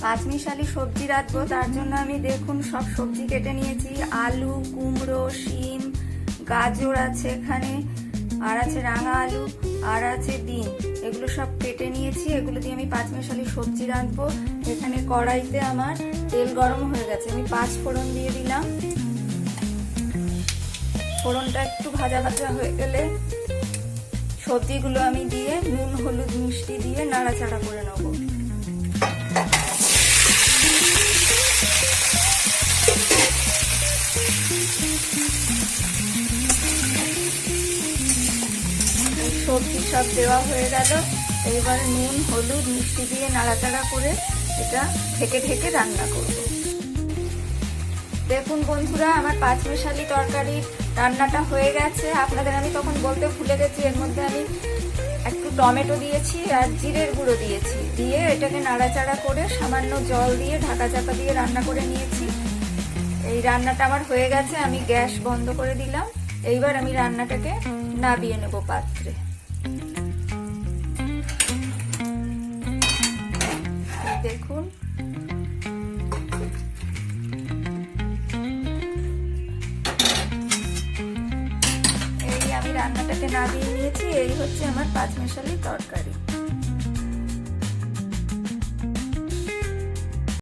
পাঁচমিশালি সবজি রাখবো, তার জন্য আমি দেখুন সব সবজি কেটে নিয়েছি। আলু, কুমড়ো, শিম, গাজর আছে এখানে, আর আছে রাঙা আলু, আর আছে বিন। এগুলো সব কেটে নিয়েছি। এগুলো দিয়ে আমি পাঁচমিশালি সবজি রাখবো। এখানে কড়াইতে আমার তেল গরম হয়ে গেছে, আমি 5 ফোড়ন দিয়ে দিলাম। ফোড়নটা একটু ভাজা ভাজা হয়ে গেলে সবজিগুলো আমি দিয়ে নুন, হলুদ, মিষ্টি দিয়ে নাড়াচাড়া করে নেবো। সবজি সব দেওয়া হয়ে গেল। এবার নুন, হলুদ, মিষ্টি দিয়ে নাড়াচাড়া করে এটা ঢেকে ঢেকে রান্না করব। দেখুন বন্ধুরা, আমার পাঁচমিশালি তরকারি রান্নাটা হয়ে গেছে। আপনাদের আমি তখন বলতে ভুলে গেছি, এর মধ্যে আমি একটু টমেটো দিয়েছি আর জিরের গুঁড়ো দিয়েছি, দিয়ে এটাকে নাড়াচাড়া করে সামান্য জল দিয়ে ঢাকা চাপা দিয়ে রান্না করে নিয়েছি। এই রান্নাটা আমার হয়ে গেছে, আমি গ্যাস বন্ধ করে দিলাম। এইবার আমি রান্নাটাকে নামিয়ে নেব পাত্রে। দেখুন এই আমি রান্নাটাকে নামিয়ে নিয়েছি। এই হচ্ছে আমার পাঁচমিশালি তরকারি।